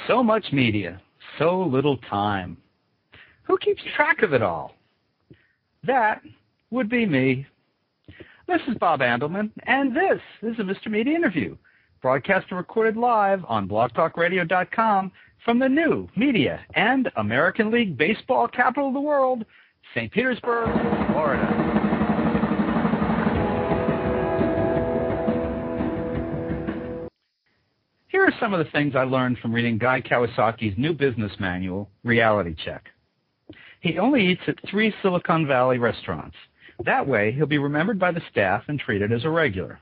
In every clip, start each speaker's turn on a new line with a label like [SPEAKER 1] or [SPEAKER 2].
[SPEAKER 1] So much media, so little time. Who keeps track of it all? That would be me. This is Bob Andelman, and this is a Mr. Media interview, broadcast and recorded live on blogtalkradio.com from the new media and American League baseball capital of the world, St. Petersburg, Florida. Here are some of the things I learned from reading Guy Kawasaki's new business manual, Reality Check. He only eats at 3 Silicon Valley restaurants. That way, he'll be remembered by the staff and treated as a regular.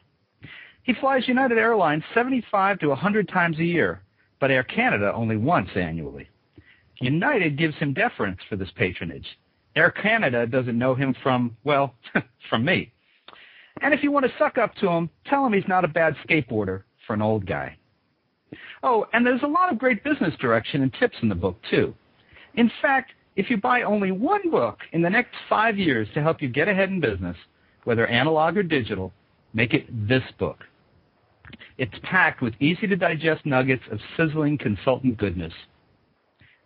[SPEAKER 1] He flies United Airlines 75 to 100 times a year, but Air Canada only once annually. United gives him deference for this patronage. Air Canada doesn't know him from, well, from me. And if you want to suck up to him, tell him he's not a bad skateboarder for an old guy. Oh, and there's a lot of great business direction and tips in the book, too. In fact, if you buy only one book in the next 5 years to help you get ahead in business, whether analog or digital, make it this book. It's packed with easy-to-digest nuggets of sizzling consultant goodness.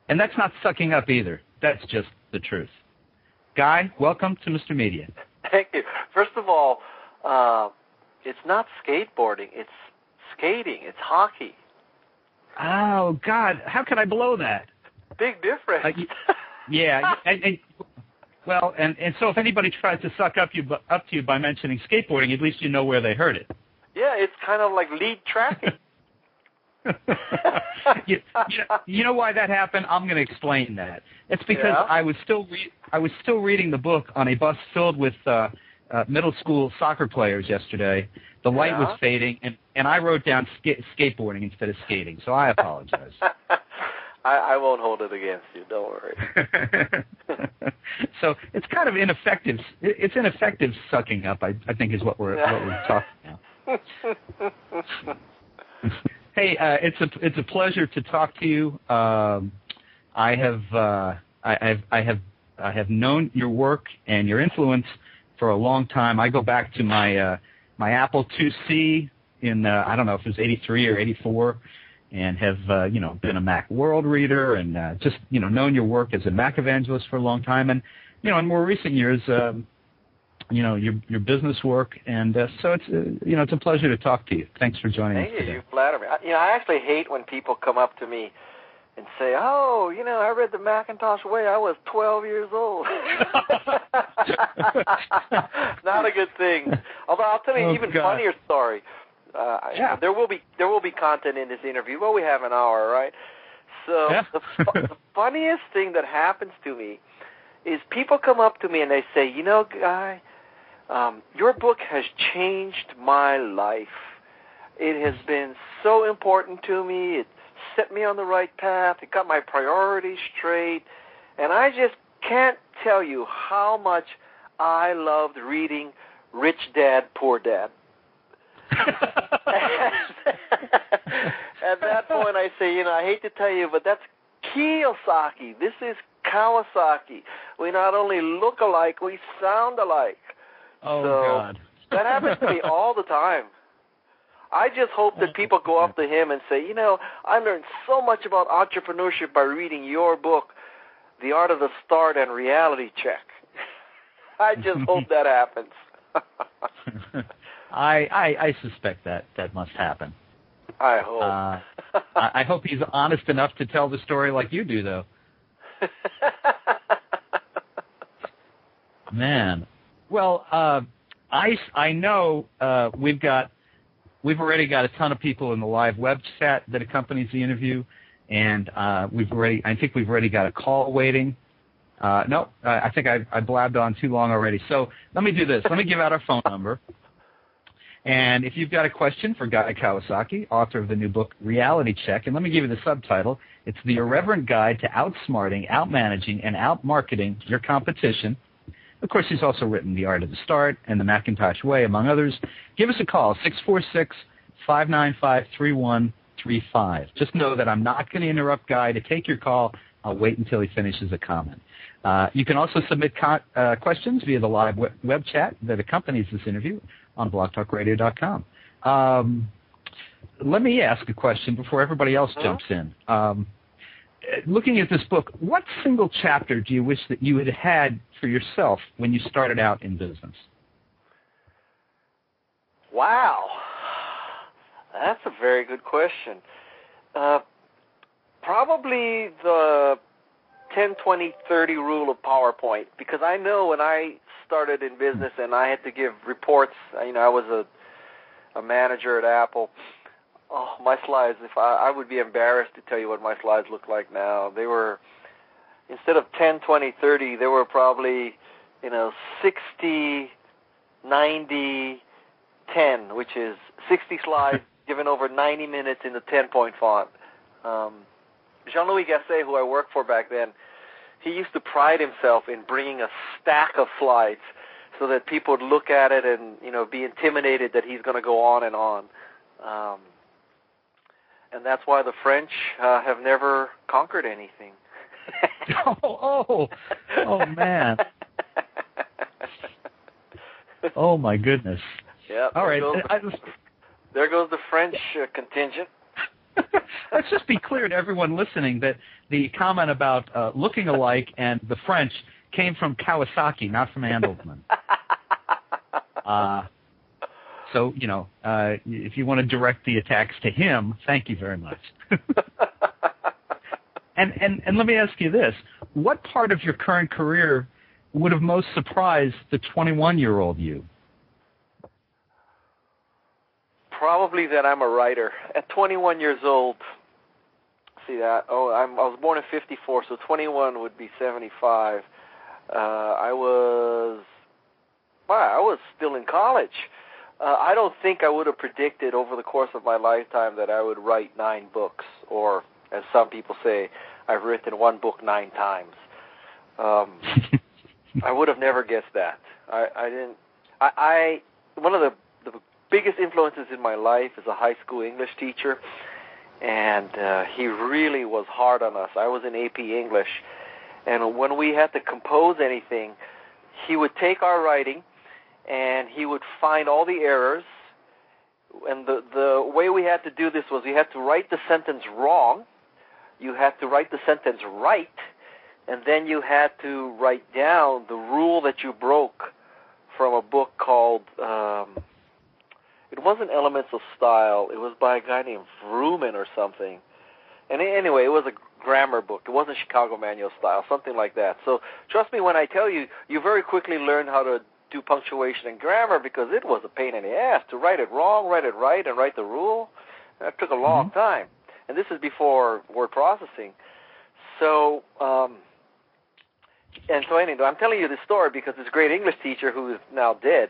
[SPEAKER 1] And that's not sucking up either. That's just the truth. Guy, welcome to Mr. Media.
[SPEAKER 2] Thank you. First of all, it's not skateboarding. It's skating. It's hockey.
[SPEAKER 1] Oh, God. How could I blow that?
[SPEAKER 2] Big difference.
[SPEAKER 1] Yeah. Well, so if anybody tries to suck up to you by mentioning skateboarding, at least you know where they heard it.
[SPEAKER 2] Yeah, it's kind of like lead tracking.
[SPEAKER 1] You know why that happened? I'm going to explain that. It's because I was still reading the book on a bus filled with middle school soccer players yesterday. The light was fading, and I wrote down skateboarding instead of skating, so I apologize.
[SPEAKER 2] I won't hold it against you. Don't worry.
[SPEAKER 1] So it's kind of ineffective. It's ineffective sucking up, I think, is what we're talking about. Hey, it's a pleasure to talk to you. I have known your work and your influence for a long time. I go back to my Apple IIc in I don't know if it was 83 or 84, and have been a Mac World reader and just known your work as a Mac evangelist for a long time, and in more recent years, your business work, and so it's a pleasure to talk to you. Thanks for joining us today.
[SPEAKER 2] Thank you. You flatter me. I actually hate when people come up to me and say, "Oh, I read the Macintosh Way. I was 12 years old." Not a good thing. Although I'll tell you an even funnier story. There will be content in this interview. Well, we have an hour, right? So the funniest thing that happens to me is people come up to me and they say, Guy, your book has changed my life. It has been so important to me. It set me on the right path. It got my priorities straight. And I just can't tell you how much I loved reading Rich Dad, Poor Dad. At that point, I say, I hate to tell you, but that's Kiyosaki. This is Kawasaki. We not only look alike, we sound alike.
[SPEAKER 1] Oh,
[SPEAKER 2] so
[SPEAKER 1] God.
[SPEAKER 2] That happens to me all the time. I just hope that people go up to him and say, I learned so much about entrepreneurship by reading your book, The Art of the Start and Reality Check. I just hope that happens.
[SPEAKER 1] I suspect that must happen.
[SPEAKER 2] I hope.
[SPEAKER 1] I hope he's honest enough to tell the story like you do, though. Man. Well, I know we've already got a ton of people in the live web chat that accompanies the interview, and I think we've already got a call waiting. No, I think I blabbed on too long already. So let me do this. Let me give out our phone number. And if you've got a question for Guy Kawasaki, author of the new book, Reality Check, and let me give you the subtitle. It's The Irreverent Guide to Outsmarting, Outmanaging, and Outmarketing Your Competition. Of course, he's also written The Art of the Start and The Macintosh Way, among others. Give us a call, 646-595-3135. Just know that I'm not going to interrupt Guy to take your call. I'll wait until he finishes a comment. You can also submit questions via the live web chat that accompanies this interview on blogtalkradio.com. let me ask a question before everybody else jumps in. Looking at this book, what single chapter do you wish that you had had for yourself when you started out in business?
[SPEAKER 2] Wow. That's a very good question. Probably the 10-20-30 rule of PowerPoint, because I know when I started in business and I had to give reports, I was a manager at Apple. Oh, my slides, I would be embarrassed to tell you what my slides look like now. They were, instead of 10, 20, 30, they were probably, 60, 90, 10, which is 60 slides given over 90 minutes in the 10-point font. Jean-Louis Gasset, who I worked for back then, he used to pride himself in bringing a stack of slides so that people would look at it and, be intimidated that he's going to go on and on. And that's why the French have never conquered anything.
[SPEAKER 1] Oh, man. Oh, my goodness.
[SPEAKER 2] Yeah.
[SPEAKER 1] All right.
[SPEAKER 2] There goes the French contingent.
[SPEAKER 1] Let's just be clear to everyone listening that the comment about looking alike and the French came from Kawasaki, not from Andelman. So, if you want to direct the attacks to him, thank you very much. and let me ask you this. What part of your current career would have most surprised the 21-year-old you?
[SPEAKER 2] Probably that I'm a writer. At 21 years old, see that? I was born in 54, so 21 would be 75. I was still in college. I don't think I would have predicted over the course of my lifetime that I would write 9 books, or as some people say, I've written one book 9 times. I would have never guessed that. I didn't. One of the biggest influences in my life is a high school English teacher, and he really was hard on us. I was in AP English, and when we had to compose anything, he would take our writing and he would find all the errors, and the way we had to do this was we had to write the sentence wrong, you had to write the sentence right, and then you had to write down the rule that you broke from a book called, it wasn't Elements of Style, it was by a guy named Vrooman or something. And anyway, it was a grammar book. It wasn't Chicago Manual Style, something like that. So trust me when I tell you, you very quickly learn how to do punctuation and grammar, because it was a pain in the ass to write it wrong, write it right, and write the rule. That took a long time. And this is before word processing. So, anyway, I'm telling you this story because this great English teacher who is now dead,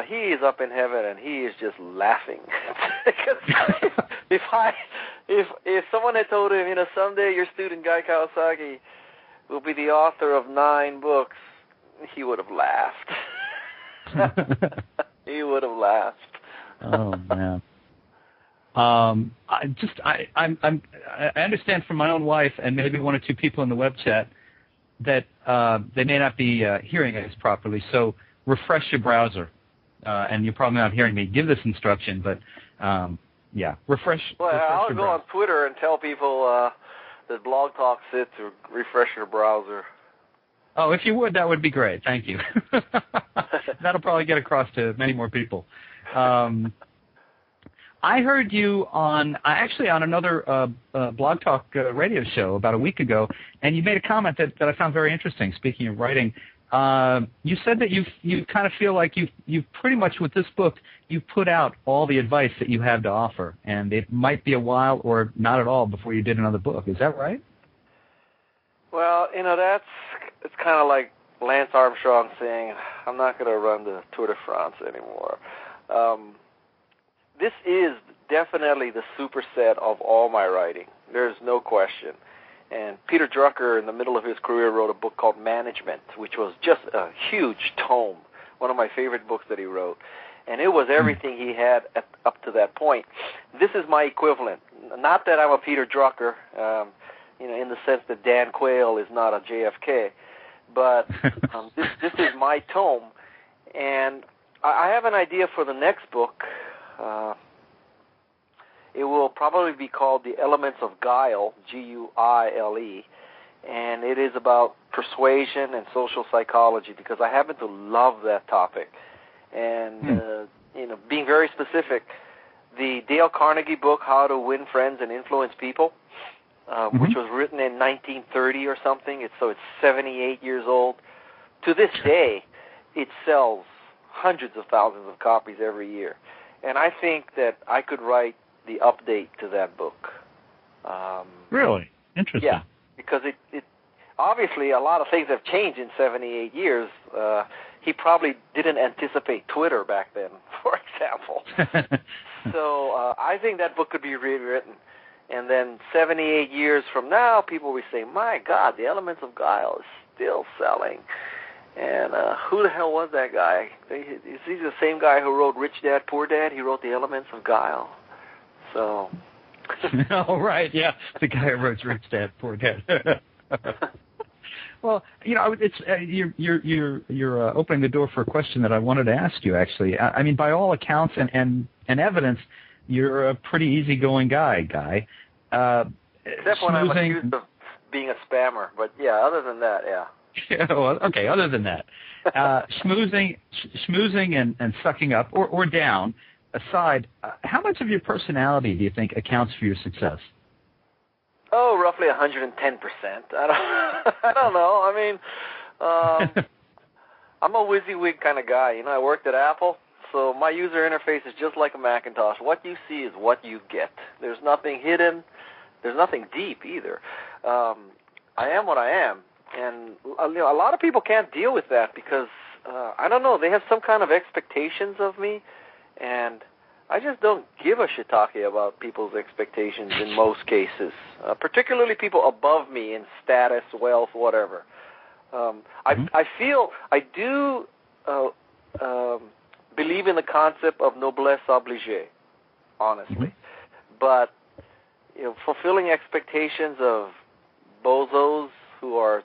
[SPEAKER 2] he is up in heaven and he is just laughing. if someone had told him, someday your student Guy Kawasaki will be the author of 9 books, he would have laughed. He would have laughed.
[SPEAKER 1] Oh man. I understand from my own wife and maybe one or two people in the web chat that they may not be hearing us properly. So refresh your browser, and you're probably not hearing me give this instruction, but refresh.
[SPEAKER 2] Well, I'll go on Twitter and tell people that Blog Talk said to refresh your browser.
[SPEAKER 1] Oh, if you would, that would be great. Thank you. That'll probably get across to many more people. I heard you on another Blog Talk radio show about a week ago, and you made a comment that I found very interesting. Speaking of writing, you said that you kind of feel like you've pretty much with this book you've put out all the advice that you have to offer, and it might be a while or not at all before you did another book. Is that right? Well,
[SPEAKER 2] it's kind of like Lance Armstrong saying, I'm not going to run the Tour de France anymore. This is definitely the superset of all my writing. There's no question. And Peter Drucker, in the middle of his career, wrote a book called Management, which was just a huge tome, one of my favorite books that he wrote. And it was everything he had up to that point. This is my equivalent. Not that I'm a Peter Drucker, in the sense that Dan Quayle is not a JFK, but this is my tome. And I have an idea for the next book. It will probably be called The Elements of Guile, Guile, and it is about persuasion and social psychology because I happen to love that topic. And, being very specific, the Dale Carnegie book, How to Win Friends and Influence People, which was written in 1930 or something, it's 78 years old. To this day, it sells hundreds of thousands of copies every year. And I think that I could write the update to that book.
[SPEAKER 1] Really? Interesting.
[SPEAKER 2] Yeah, because it obviously a lot of things have changed in 78 years. He probably didn't anticipate Twitter back then, for example. So I think that book could be rewritten. And then 78 years from now, people will say, my God, The Elements of Guile is still selling. And who the hell was that guy? Is he the same guy who wrote Rich Dad, Poor Dad? He wrote The Elements of Guile. So.
[SPEAKER 1] Oh, right, yeah. The guy who wrote Rich Dad, Poor Dad. Well, it's you're opening the door for a question that I wanted to ask you, actually. I mean, by all accounts and evidence, you're a pretty easy-going guy.
[SPEAKER 2] Except when I'm accused of being a spammer. But, yeah, other than that, yeah.
[SPEAKER 1] Well, okay, other than that. Schmoozing and sucking up or down aside, how much of your personality do you think accounts for your success?
[SPEAKER 2] Oh, roughly 110%. I don't know. I mean, I'm a WYSIWYG kind of guy. I worked at Apple, so my user interface is just like a Macintosh. What you see is what you get. There's nothing hidden. There's nothing deep either. I am what I am. And a lot of people can't deal with that because, I don't know, they have some kind of expectations of me, and I just don't give a shiitake about people's expectations in most cases, particularly people above me in status, wealth, whatever. I feel I do believe in the concept of noblesse obligée, honestly. But fulfilling expectations of bozos who are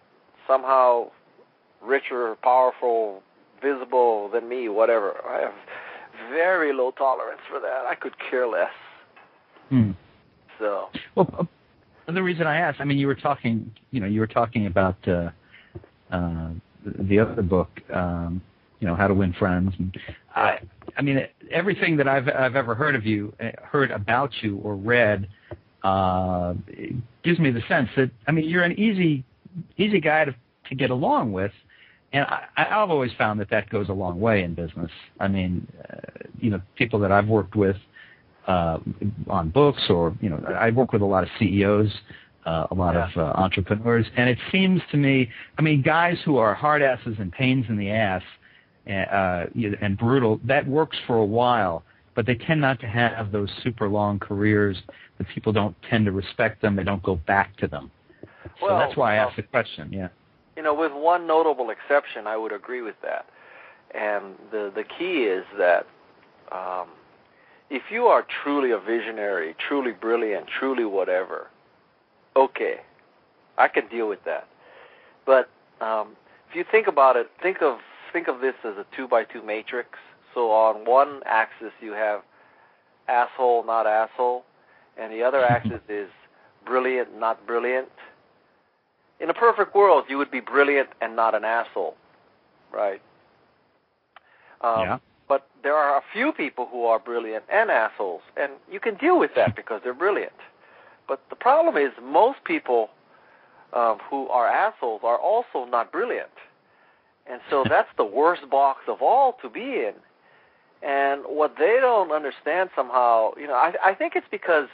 [SPEAKER 2] somehow richer, powerful, visible than me, whatever. I have very low tolerance for that. I could care less. So.
[SPEAKER 1] Well, the reason I asked, I mean, you were talking about the other book, How to Win Friends. And I mean, everything that I've ever heard about you or read, gives me the sense that, I mean, you're an easy guy to get along with, and I've always found that goes a long way in business. I mean, people that I've worked with on books, or I work with a lot of CEOs, a lot of entrepreneurs, and it seems to me, I mean, guys who are hard asses and pains in the ass and brutal, that works for a while, but they tend not to have those super long careers. The people don't tend to respect them. They don't go back to them. So that's why I asked the question, yeah.
[SPEAKER 2] With one notable exception, I would agree with that. And the key is that if you are truly a visionary, truly brilliant, truly whatever, okay, I can deal with that. But if you think about it, think of this as a 2x2 matrix. So on one axis you have asshole, not asshole, and the other axis is brilliant, not brilliant. In a perfect world, you would be brilliant and not an asshole, right? But there are a few people who are brilliant and assholes, and you can deal with that because they're brilliant. But the problem is most people who are assholes are also not brilliant. And so that's the worst box of all to be in. And what they don't understand somehow, I think it's because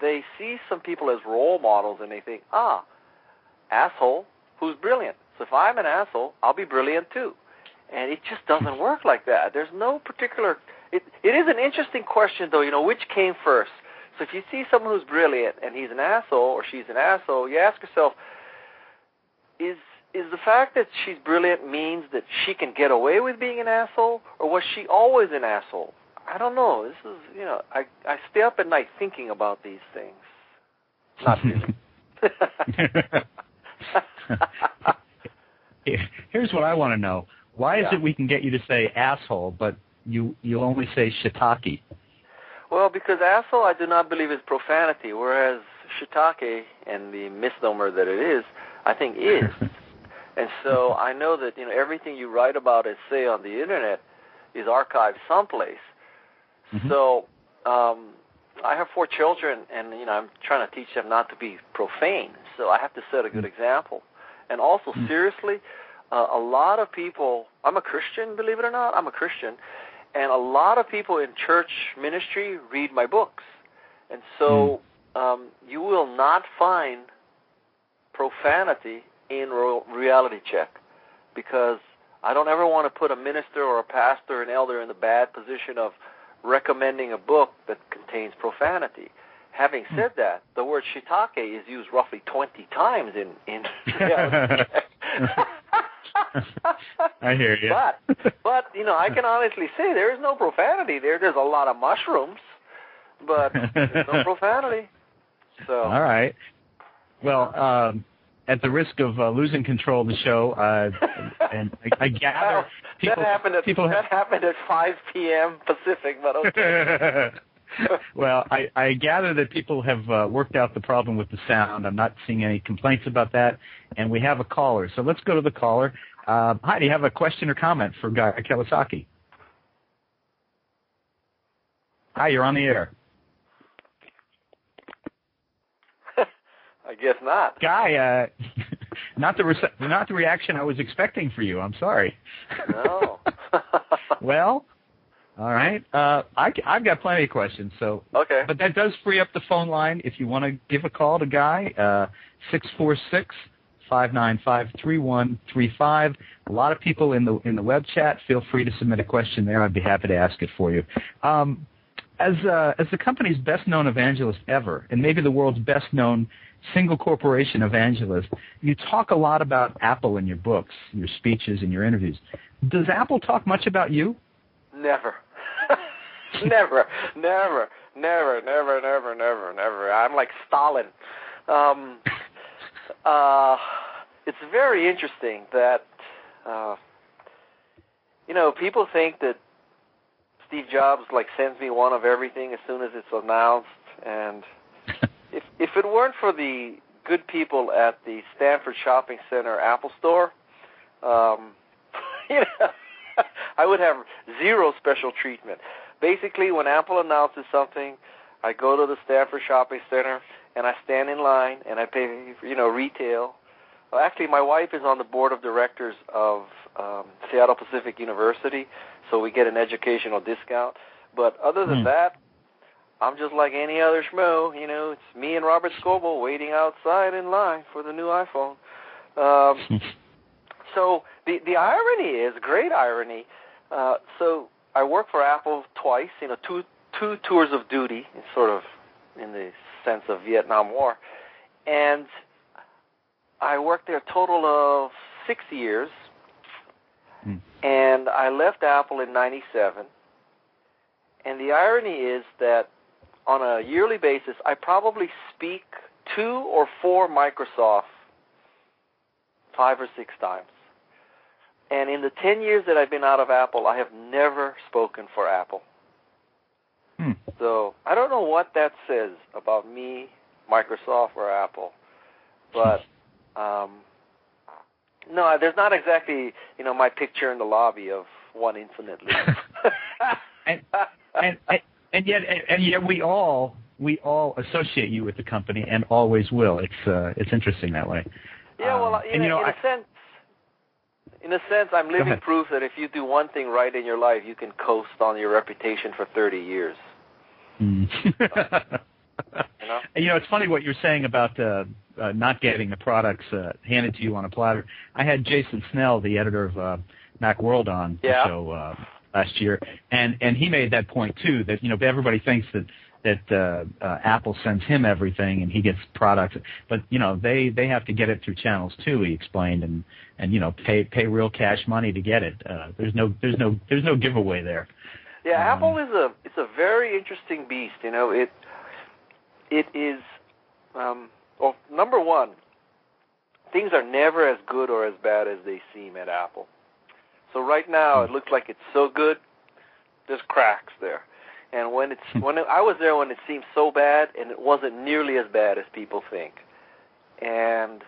[SPEAKER 2] they see some people as role models and they think, asshole who's brilliant. So if I'm an asshole, I'll be brilliant too. And it just doesn't work like that. There's no particular... It is an interesting question, though, which came first. So if you see someone who's brilliant and he's an asshole or she's an asshole, you ask yourself, is the fact that she's brilliant means that she can get away with being an asshole, or was she always an asshole? I don't know. This is, I stay up at night thinking about these things. Not really.
[SPEAKER 1] Here's what I want to know. Why is it we can get you to say asshole, but you only say shiitake?
[SPEAKER 2] Well, because asshole I do not believe is profanity, whereas shiitake and the misnomer that it is, I think is. And so I know that everything you write about and say on the internet is archived someplace. Mm-hmm. So I have 4 children, and I'm trying to teach them not to be profane. So I have to set a good example. And also, seriously, a lot of people, I'm a Christian, believe it or not, I'm a Christian, and a lot of people in church ministry read my books. And so you will not find profanity in Reality Check, because I don't ever want to put a minister or a pastor or an elder in the bad position of recommending a book that contains profanity. Having said that, the word shiitake is used roughly 20 times in Reality Check.
[SPEAKER 1] I hear you.
[SPEAKER 2] But I can honestly say there is no profanity there. There's a lot of mushrooms, but there's no profanity. So.
[SPEAKER 1] All right. Well, at the risk of losing control of the show, and I gather
[SPEAKER 2] that happened at 5 p.m. Pacific, but okay.
[SPEAKER 1] Well, I gather that people have worked out the problem with the sound. I'm not seeing any complaints about that, and we have a caller. So let's go to the caller. Hi, do you have a question or comment for Guy Kawasaki? Hi, you're on the air.
[SPEAKER 2] I guess not.
[SPEAKER 1] Guy, not the reaction I was expecting for you. I'm sorry.
[SPEAKER 2] No.
[SPEAKER 1] Well, all right. I've got plenty of questions. So,
[SPEAKER 2] okay.
[SPEAKER 1] But that does free up the phone line if you want to give a call to Guy, 646-595-3135. A lot of people in the web chat. Feel free to submit a question there. I'd be happy to ask it for you. As the company's best-known evangelist ever, and maybe the world's best-known single corporation evangelist, you talk a lot about Apple in your books, your speeches, and your interviews. Does Apple talk much about you?
[SPEAKER 2] Never. Never. I'm like Stalin. It's very interesting that, people think that Steve Jobs sends me one of everything as soon as it's announced, and if it weren't for the good people at the Stanford Shopping Center Apple Store, I would have zero special treatment. Basically, when Apple announces something, I go to the Stanford Shopping Center and I stand in line and I pay, retail. Well, actually, my wife is on the board of directors of Seattle Pacific University, so we get an educational discount. But other than that, I'm just like any other schmo. It's me and Robert Scoble waiting outside in line for the new iPhone. So the irony is, great irony. So I work for Apple twice, two tours of duty, sort of in the sense of Vietnam War. And I worked there a total of 6 years. And I left Apple in 97. And the irony is that on a yearly basis, I probably speak 2 or 4 Microsoft 5 or 6 times. And in the 10 years that I've been out of Apple, I have never spoken for Apple. So I don't know what that says about me, Microsoft, or Apple. But, no, there's not exactly, my picture in the lobby of One Infinite League.
[SPEAKER 1] And yet we all associate you with the company and always will. It's interesting that way.
[SPEAKER 2] Yeah, well, in a sense, I'm living proof that if you do one thing right in your life, you can coast on your reputation for 30 years.
[SPEAKER 1] It's funny what you're saying about not getting the products handed to you on a platter. I had Jason Snell, the editor of Macworld, on the show last year, and he made that point too. That everybody thinks that Apple sends him everything and he gets products, but they have to get it through channels too. He explained, and pay real cash money to get it. There's no giveaway there.
[SPEAKER 2] Yeah, Apple is a very interesting beast. It is well, number one, things are never as good or as bad as they seem at Apple. So right now it looks like it's so good, there's cracks there. And when I was there when it seemed so bad, and it wasn't nearly as bad as people think. And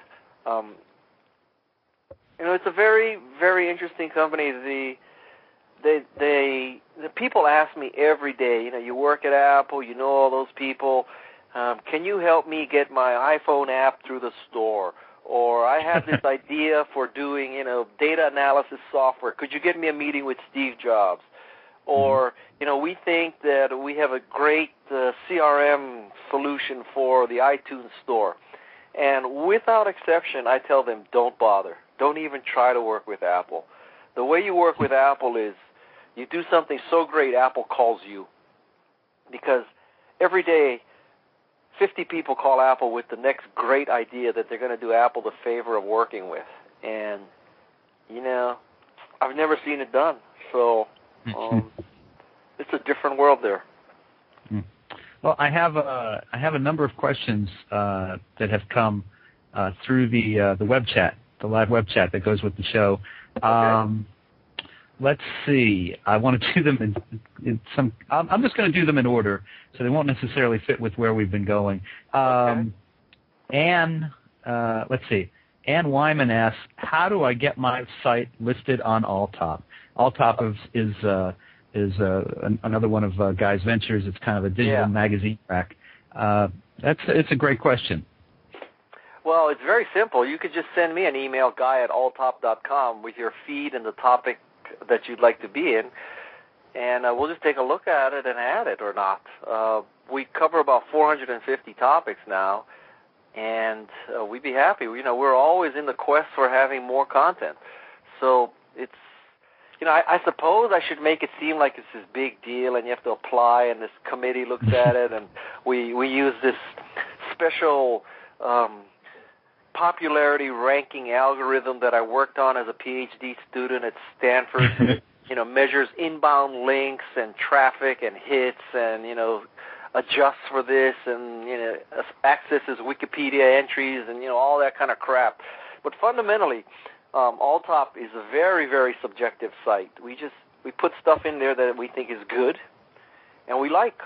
[SPEAKER 2] it's a very, very interesting company. The people ask me every day, you work at Apple, you know all those people. Can you help me get my iPhone app through the store? Or I have this idea for doing, data analysis software. Could you get me a meeting with Steve Jobs? Or, we think that we have a great CRM solution for the iTunes store. And without exception, I tell them, don't bother. Don't even try to work with Apple. The way you work with Apple is you do something so great, Apple calls you. Because every day, 50 people call Apple with the next great idea that they're going to do Apple the favor of working with. And, I've never seen it done. So it's a different world there.
[SPEAKER 1] Well, I have a number of questions that have come through the web chat, the live web chat that goes with the show.
[SPEAKER 2] Okay.
[SPEAKER 1] Let's see. I want to do them in some. I'm just going to do them in order, so they won't necessarily fit with where we've been going.
[SPEAKER 2] Okay.
[SPEAKER 1] Anne, let's see. Ann Wyman asks, "How do I get my site listed on Alltop?" Alltop is another one of Guy's ventures. It's kind of a digital magazine rack. It's a great question.
[SPEAKER 2] Well, it's very simple. You could just send me an email, guy@alltop.com, with your feed and the topic that you'd like to be in, and we'll just take a look at it and add it or not. We cover about 450 topics now, and we'd be happy. We're always in the quest for having more content. So it's, I suppose I should make it seem like it's this big deal, and you have to apply, and this committee looks at it, and we use this special popularity ranking algorithm that I worked on as a PhD student at Stanford. Measures inbound links and traffic and hits, and adjusts for this, and accesses Wikipedia entries, and all that kind of crap. But fundamentally, Alltop is a very, very subjective site. We put stuff in there that we think is good and we like,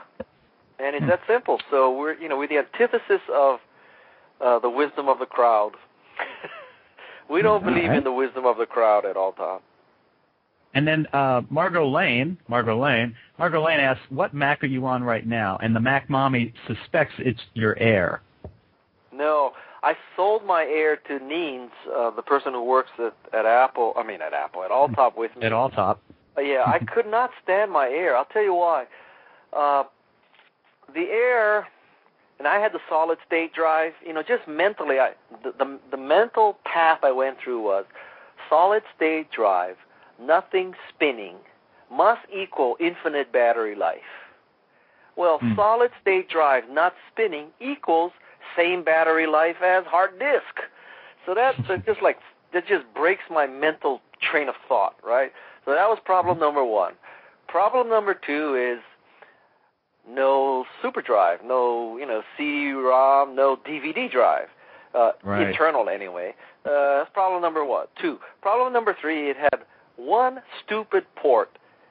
[SPEAKER 2] and it's that simple. So we're the antithesis of the wisdom of the crowd. We don't believe in the wisdom of the crowd at Alltop.
[SPEAKER 1] And then Margot Lane asks, "What Mac are you on right now?" And the Mac Mommy suspects it's your Air.
[SPEAKER 2] No, I sold my Air to Neens, the person who works at Apple. At Alltop with me.
[SPEAKER 1] At Alltop.
[SPEAKER 2] Yeah, I could not stand my Air. I'll tell you why. The Air, and I had the solid state drive. Just mentally, the mental path I went through was solid state drive, nothing spinning, must equal infinite battery life. Well, solid state drive, not spinning, equals same battery life as hard disk. So that just breaks my mental train of thought, right? So that was problem number one. Problem number two is no super drive, no CD-ROM, no DVD drive, internal anyway. That's problem number one. Two. Problem number three, it had one stupid port.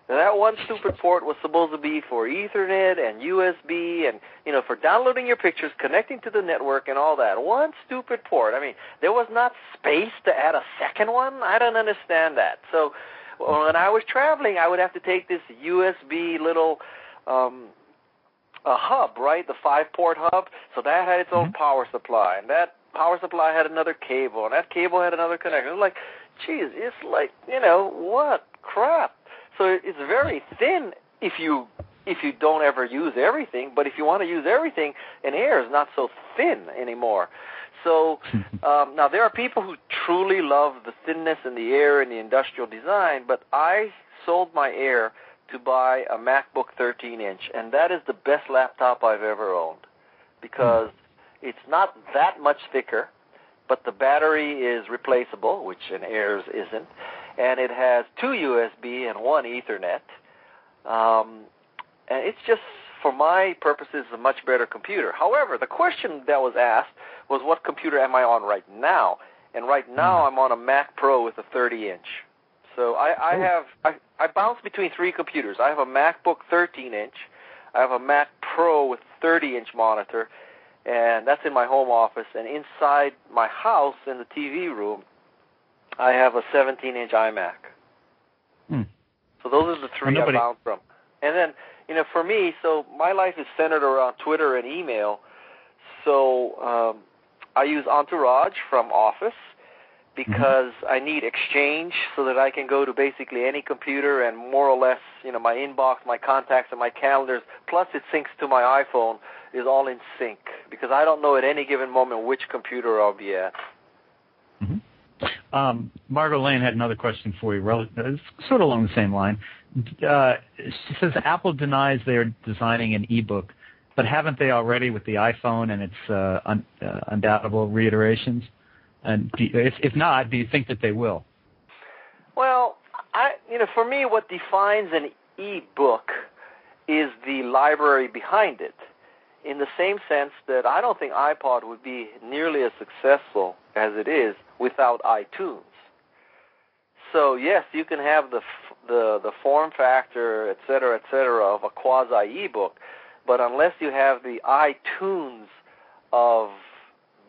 [SPEAKER 2] And that one stupid port was supposed to be for Ethernet and USB and, for downloading your pictures, connecting to the network and all that. One stupid port. There was not space to add a second one? I don't understand that. So when I was traveling, I would have to take this USB little hub, right, the 5-port hub. So that had its own power supply. And that power supply had another cable. And that cable had another connection. It was like, geez, it's like, what crap. So it's very thin if you don't ever use everything, but if you want to use everything, an Air is not so thin anymore. So now there are people who truly love the thinness and the Air and the industrial design, but I sold my Air to buy a MacBook 13-inch, and that is the best laptop I've ever owned because it's not that much thicker, but the battery is replaceable, which an Air's isn't. And it has 2 USB and 1 Ethernet. And it's just, for my purposes, a much better computer. However, the question that was asked was, what computer am I on right now? And right now I'm on a Mac Pro with a 30-inch. So I bounce between 3 computers. I have a MacBook 13-inch, I have a Mac Pro with 30-inch monitor, and that's in my home office. And inside my house, in the TV room, I have a 17-inch iMac. So those are the three I found from. And then, for me, so my life is centered around Twitter and email. So I use Entourage from Office because I need Exchange so that I can go to basically any computer and more or less, my inbox, my contacts, and my calendars, plus it syncs to my iPhone, is all in sync because I don't know at any given moment which computer I'll be at.
[SPEAKER 1] Margot Lane had another question for you, it's sort of along the same line. She says Apple denies they're designing an e-book, but haven't they already with the iPhone and its undoubtable reiterations? And if not, do you think that they will?
[SPEAKER 2] Well, for me, what defines an e-book is the library behind it, in the same sense that I don't think iPod would be nearly as successful as it is without iTunes. So yes, you can have the form factor, et cetera, of a quasi e-book, but unless you have the iTunes of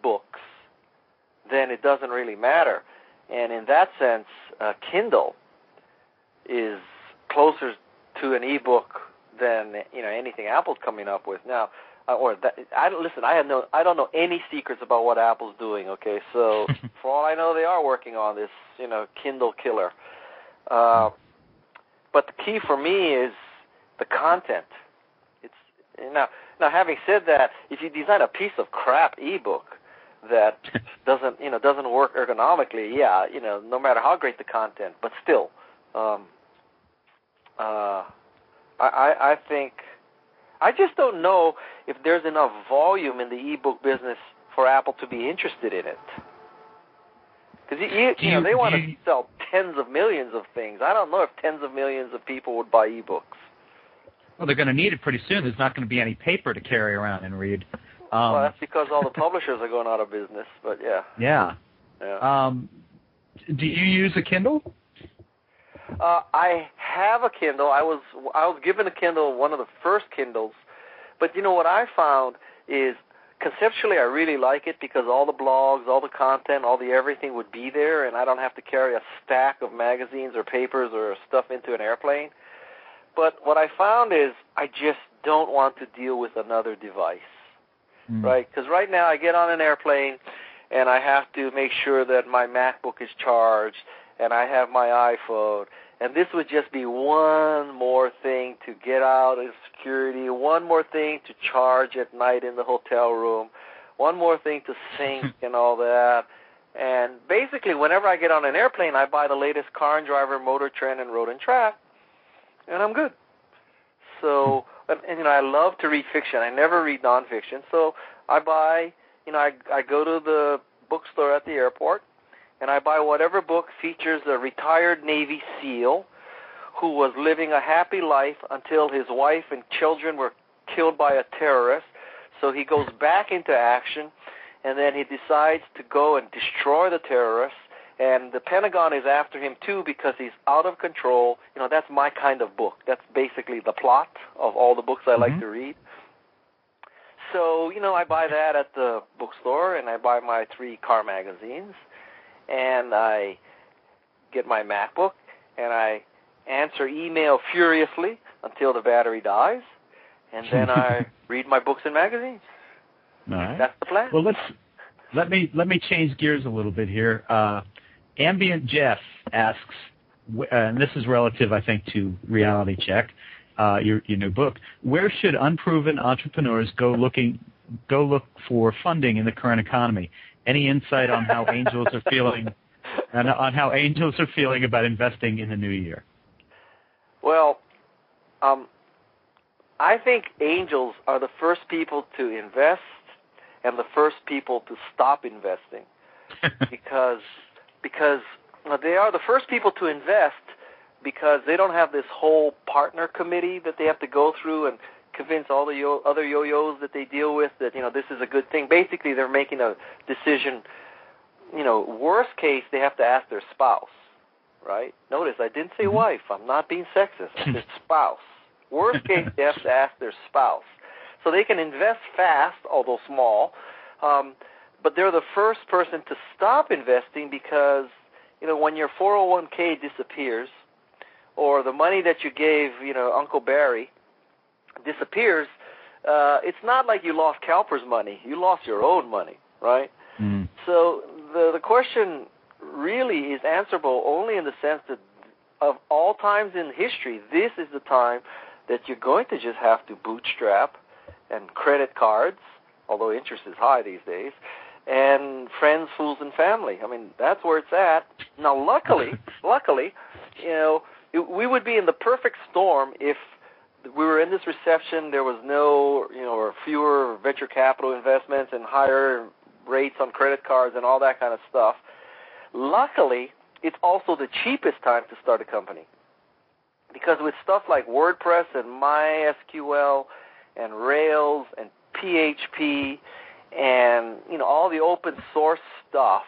[SPEAKER 2] books, then it doesn't really matter. And in that sense, Kindle is closer to an e-book than anything Apple's coming up with now. I don't know any secrets about what Apple's doing. Okay, so for all I know, they are working on this, Kindle killer. But the key for me is the content. It's now having said that, if you design a piece of crap ebook that doesn't work ergonomically, no matter how great the content, but still, I think. I just don't know if there's enough volume in the e-book business for Apple to be interested in it. Because they want to sell tens of millions of things. I don't know if tens of millions of people would buy e-books.
[SPEAKER 1] Well, they're going to need it pretty soon. There's not going to be any paper to carry around and read.
[SPEAKER 2] Well, that's because all the publishers are going out of business. But yeah.
[SPEAKER 1] Do you use a Kindle?
[SPEAKER 2] I have a Kindle. I was given a Kindle, one of the first Kindles. But what I found is conceptually I really like it because all the blogs, all the content, all the everything would be there, and I don't have to carry a stack of magazines or papers or stuff into an airplane. But what I found is I just don't want to deal with another device, right? Because right now I get on an airplane and I have to make sure that my MacBook is charged, and I have my iPhone, and this would just be one more thing to get out of security, one more thing to charge at night in the hotel room, one more thing to sync and all that. And basically, whenever I get on an airplane, I buy the latest Car and Driver, Motor Trend, and Road and Track, and I'm good. So, and I love to read fiction. I never read nonfiction. So I buy, I go to the bookstore at the airport, and I buy whatever book features a retired Navy SEAL who was living a happy life until his wife and children were killed by a terrorist. So he goes back into action, and then he decides to go and destroy the terrorists, and the Pentagon is after him too because he's out of control. That's my kind of book. That's basically the plot of all the books I like to read. So, I buy that at the bookstore, and I buy my 3 car magazines, and I get my MacBook, and I answer email furiously until the battery dies, and then I read my books and magazines.
[SPEAKER 1] All right.
[SPEAKER 2] That's the plan.
[SPEAKER 1] Well, let me change gears a little bit here. Ambient Jeff asks, and this is relative, I think, to Reality Check, your new book. Where should unproven entrepreneurs go look for funding in the current economy? Any insight on how angels are feeling, and on how angels are feeling about investing in the new year?
[SPEAKER 2] Well, I think angels are the first people to invest and the first people to stop investing, because they are the first people to invest because they don't have this whole partner committee that they have to go through and convince all the other yo-yos that they deal with that, this is a good thing. Basically, they're making a decision. Worst case, they have to ask their spouse, right? Notice I didn't say wife. I'm not being sexist. I said spouse. Worst case, they have to ask their spouse. So they can invest fast, although small, but they're the first person to stop investing because, when your 401k disappears or the money that you gave, Uncle Barry disappears, it's not like you lost CalPERS money. You lost your own money, right? Mm. So the question really is answerable only in the sense that of all times in history, this is the time that you're going to just have to bootstrap and credit cards, although interest is high these days, and friends, fools, and family. I mean, that's where it's at. Now, luckily, we would be in the perfect storm if we were in this recession, there was no, or fewer venture capital investments and higher rates on credit cards and all that kind of stuff. Luckily, it's also the cheapest time to start a company. Because with stuff like WordPress and MySQL and Rails and PHP and, all the open source stuff,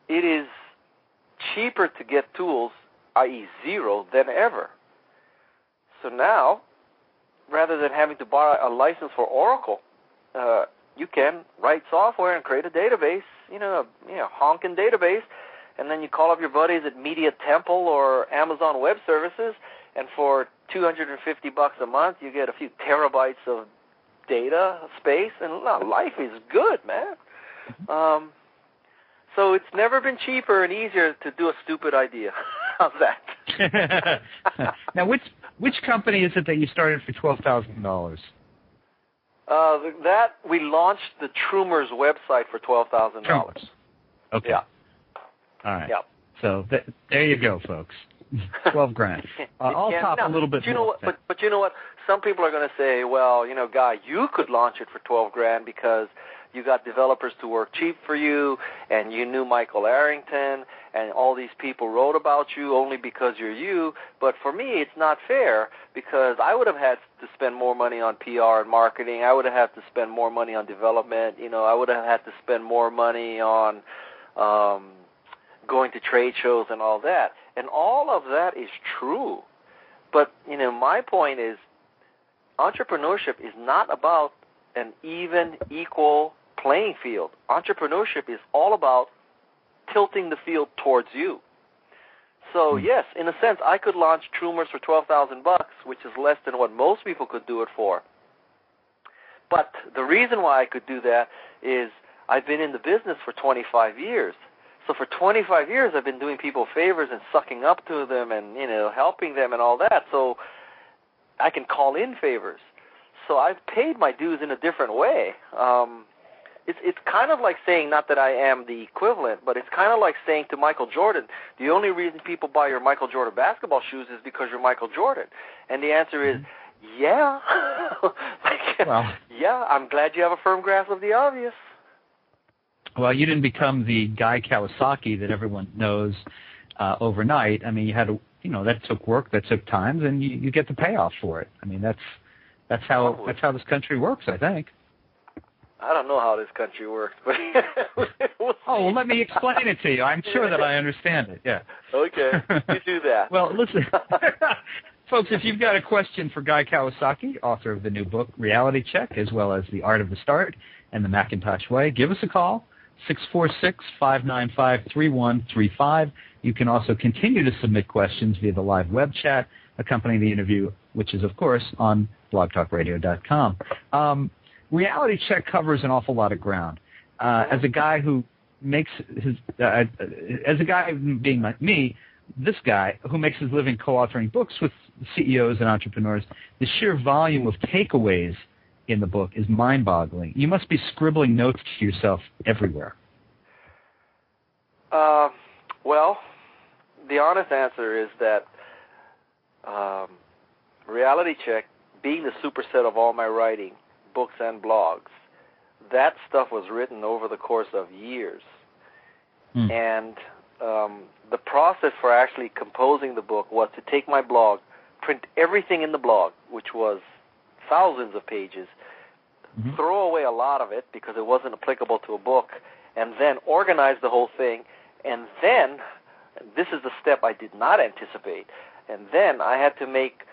[SPEAKER 2] it is cheaper to get tools, i.e. zero, than ever. So now, rather than having to buy a license for Oracle, you can write software and create a database, a honking database, and then you call up your buddies at Media Temple or Amazon Web Services, and for $250 a month, you get a few terabytes of data space, and life is good, man. So it's never been cheaper and easier to do a stupid idea. How's that?
[SPEAKER 1] Now, which company is it that you started for $12,000?
[SPEAKER 2] That we launched the Trumer's website for $12,000.
[SPEAKER 1] Okay.
[SPEAKER 2] Yeah.
[SPEAKER 1] All right.
[SPEAKER 2] Yep.
[SPEAKER 1] So there you go, folks. $12,000. I'll top a little bit more.
[SPEAKER 2] But you know what? Some people are going to say, well, Guy, you could launch it for $12,000 because you got developers to work cheap for you, and you knew Michael Arrington, and all these people wrote about you only because you're you. But for me, it's not fair because I would have had to spend more money on PR and marketing. I would have had to spend more money on development. I would have had to spend more money on going to trade shows and all that. And all of that is true. But, my point is entrepreneurship is not about an even, equal playing field. Entrepreneurship is all about tilting the field towards you. So, yes, in a sense, I could launch Trumer's for $12,000, which is less than what most people could do it for. But the reason why I could do that is I've been in the business for 25 years. So for 25 years, I've been doing people favors and sucking up to them and, helping them and all that. So I can call in favors. So I've paid my dues in a different way. It's kind of like saying, not that I am the equivalent, but it's kind of like saying to Michael Jordan, the only reason people buy your Michael Jordan basketball shoes is because you're Michael Jordan. And the answer is, yeah. Yeah, I'm glad you have a firm grasp of the obvious.
[SPEAKER 1] Well, you didn't become the Guy Kawasaki that everyone knows overnight. I mean, you had to, that took work, that took time, and you get the payoff for it. I mean, that's how this country works, I think.
[SPEAKER 2] I don't know how this country works, but
[SPEAKER 1] well, let me explain it to you. I'm sure that I understand it. Yeah.
[SPEAKER 2] Okay, you do that.
[SPEAKER 1] Well, listen, folks, if you've got a question for Guy Kawasaki, author of the new book Reality Check, as well as The Art of the Start and The Macintosh Way, give us a call. 646-595-3135. You can also continue to submit questions via the live web chat accompanying the interview, which is, of course, on blogtalkradio.com. Reality Check covers an awful lot of ground. As a guy who makes his, as a guy being like me, this guy who makes his living co-authoring books with CEOs and entrepreneurs, the sheer volume of takeaways in the book is mind-boggling. You must be scribbling notes to yourself everywhere.
[SPEAKER 2] Well, the honest answer is that Reality Check, being the superset of all my writing, books and blogs, that stuff was written over the course of years. And the process for actually composing the book was to take my blog, print everything in the blog, which was thousands of pages, throw away a lot of it because it wasn't applicable to a book, and then organize the whole thing. And then, this is the step I did not anticipate, and then I had to make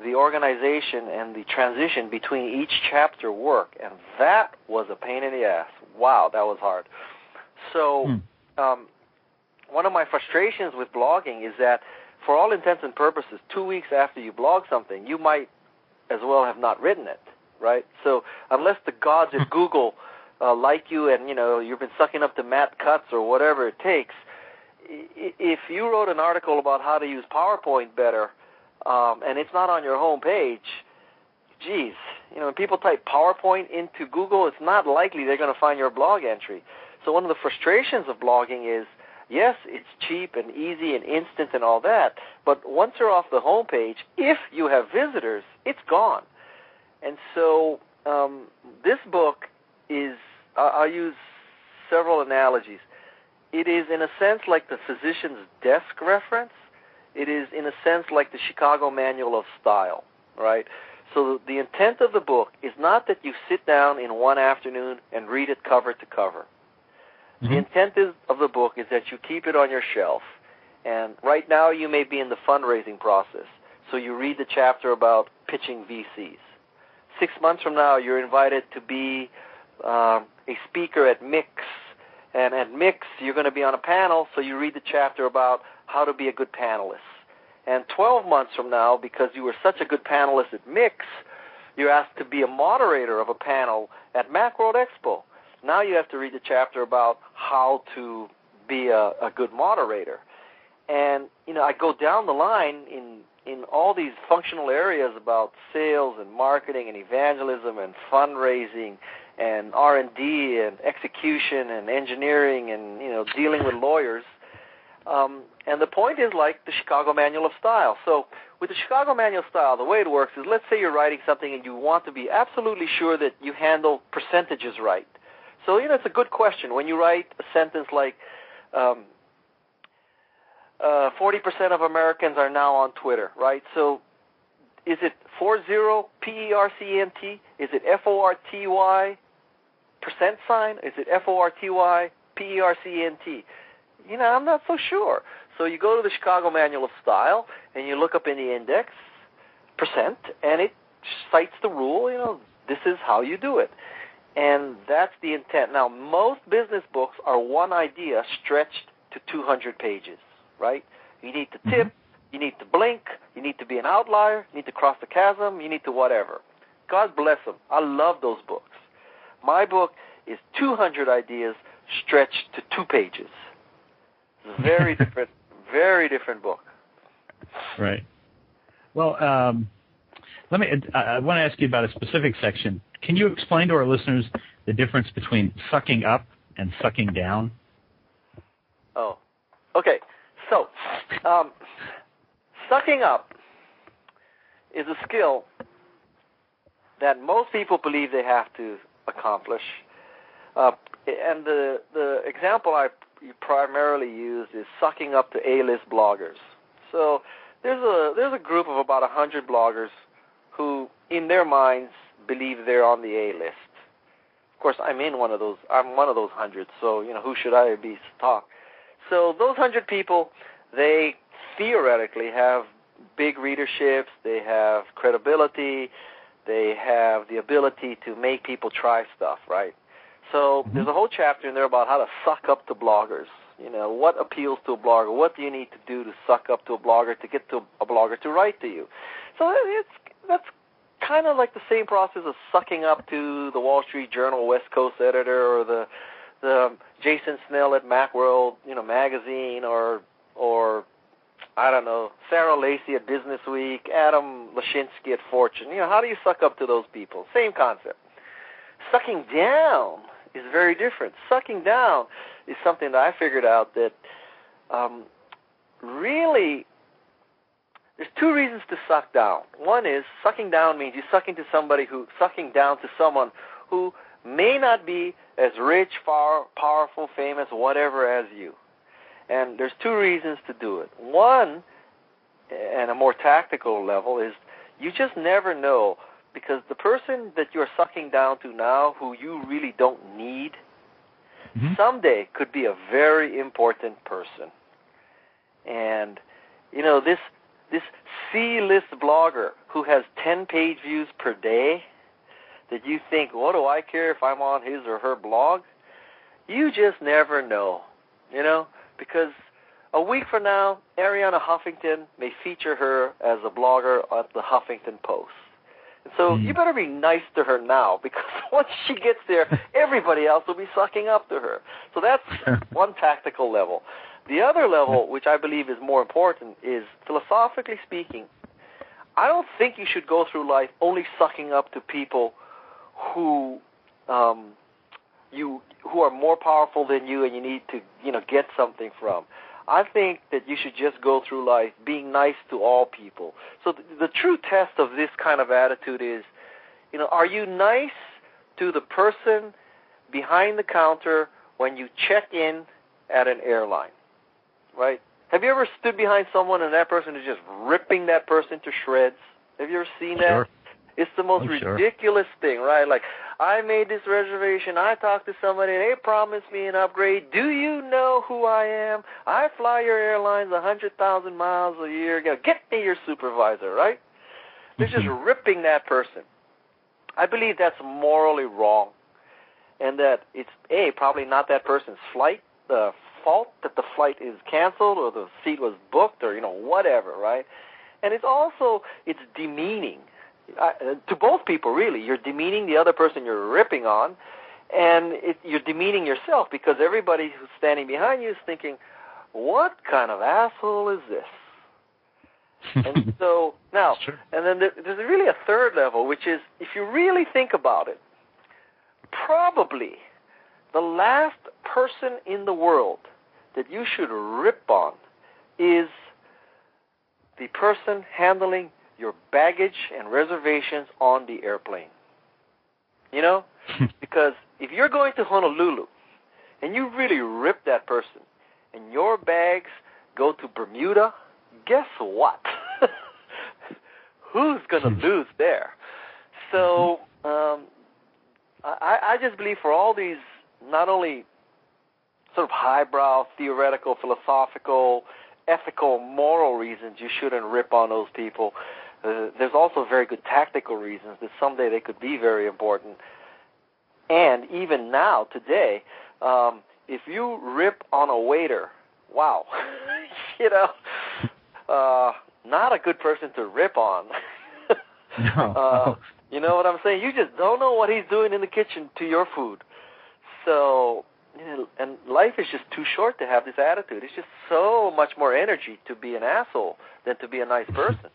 [SPEAKER 2] the organization and the transition between each chapter work, and that was a pain in the ass. Wow, that was hard. So one of my frustrations with blogging is that for all intents and purposes, 2 weeks after you blog something, you might as well have not written it, right? So unless the gods at Google like you and, you've been sucking up to Matt Cutts or whatever it takes, if you wrote an article about how to use PowerPoint better and it's not on your home page, geez, when people type PowerPoint into Google, it's not likely they're going to find your blog entry. So one of the frustrations of blogging is, yes, it's cheap and easy and instant and all that, but once you're off the home page, if you have visitors, it's gone. And so this book is, I'll use several analogies. It is, in a sense, like the physician's desk reference. It is, in a sense, like the Chicago Manual of Style, right? So the intent of the book is not that you sit down in one afternoon and read it cover to cover. The intent of the book is that you keep it on your shelf. And right now you may be in the fundraising process. So you read the chapter about pitching VCs. 6 months from now, you're invited to be a speaker at Mix. And at Mix, you're going to be on a panel, so you read the chapter about how to be a good panelist. And 12 months from now, because you were such a good panelist at Mix, you're asked to be a moderator of a panel at Macworld Expo. Now you have to read the chapter about how to be a good moderator. And, I go down the line in all these functional areas about sales and marketing and evangelism and fundraising and R&D and execution and engineering and, dealing with lawyers. And the point is like the Chicago Manual of Style. So with the Chicago Manual of Style, the way it works is, let's say you're writing something and you want to be absolutely sure that you handle percentages right. So, it's a good question. When you write a sentence like 40% of Americans are now on Twitter, right? So is it 40 P-E-R-C-E-N-T? Is it F-O-R-T-Y percent sign? Is it F-O-R-T-Y P-E-R-C-E-N-T? I'm not so sure. So you go to the Chicago Manual of Style and you look up in the index percent, and it cites the rule, this is how you do it. And that's the intent. Now, most business books are one idea stretched to 200 pages, right? You need to tip, you need to blink, you need to be an outlier, you need to cross the chasm, you need to whatever. God bless them. I love those books. My book is 200 ideas stretched to 2 pages. Very different, very different book.
[SPEAKER 1] Right. Well, I want to ask you about a specific section. Can you explain to our listeners the difference between sucking up and sucking down?
[SPEAKER 2] Oh, okay. So, sucking up is a skill that most people believe they have to accomplish. And the example I primarily use is sucking up to A-list bloggers. So there's a group of about 100 bloggers who, in their minds, believe they're on the A-list. Of course, I'm one of those 100, so, who should I be to talk? So those 100 people, they theoretically have big readerships, they have credibility, they have the ability to make people try stuff, right? So there's a whole chapter in there about how to suck up to bloggers. What appeals to a blogger? What do you need to do to suck up to a blogger to get to a blogger to write to you? So that's kind of like the same process of sucking up to the Wall Street Journal West Coast editor or the Jason Snell at Macworld, magazine, or I don't know, Sarah Lacey at Business Week, Adam Lashinsky at Fortune. How do you suck up to those people? Same concept. Sucking down is very different. Sucking down is something that I figured out that really there's 2 reasons to suck down. One is sucking down means you're sucking down to someone who may not be as rich, powerful, famous, whatever as you. And there's 2 reasons to do it. One, and a more tactical level, is you just never know, because the person that you're sucking down to now who you really don't need someday could be a very important person. And, this C-list blogger who has 10 page views per day that you think, what do I care if I'm on his or her blog? You just never know, because a week from now, Arianna Huffington may feature her as a blogger at the Huffington Post. And so you better be nice to her now, because once she gets there, everybody else will be sucking up to her. So that's one tactical level. The other level, which I believe is more important, is philosophically speaking, I don't think you should go through life only sucking up to people who who are more powerful than you and you need to get something from. I think that you should just go through life being nice to all people. So the true test of this kind of attitude is, are you nice to the person behind the counter when you check in at an airline, right? Have you ever stood behind someone and that person is just ripping that person to shreds? Have you ever seen that?
[SPEAKER 1] Sure.
[SPEAKER 2] It's the most ridiculous thing, right? Like, I made this reservation, I talked to somebody, they promised me an upgrade. Do you know who I am? I fly your airlines 100,000 miles a year. Get me your supervisor, right? They're just ripping that person. I believe that's morally wrong, and that it's, probably not that person's fault that the flight is canceled or the seat was booked or, whatever, right? And it's demeaning. To both people, really. You're demeaning the other person you're ripping on, and you're demeaning yourself, because everybody who's standing behind you is thinking, what kind of asshole is this? And so, now, and then there's really a third level, which is, if you really think about it, probably the last person in the world that you should rip on is the person handling your baggage and reservations on the airplane. Because if you're going to Honolulu and you really rip that person and your bags go to Bermuda, guess what? Who's going to lose there? So I just believe for all these not only sort of highbrow, theoretical, philosophical, ethical, moral reasons you shouldn't rip on those people, there's also very good tactical reasons that someday they could be very important. And even now, today, if you rip on a waiter, wow, not a good person to rip on.
[SPEAKER 1] No.
[SPEAKER 2] You know what I'm saying? You just don't know what he's doing in the kitchen to your food. So, and life is just too short to have this attitude. It's just so much more energy to be an asshole than to be a nice person.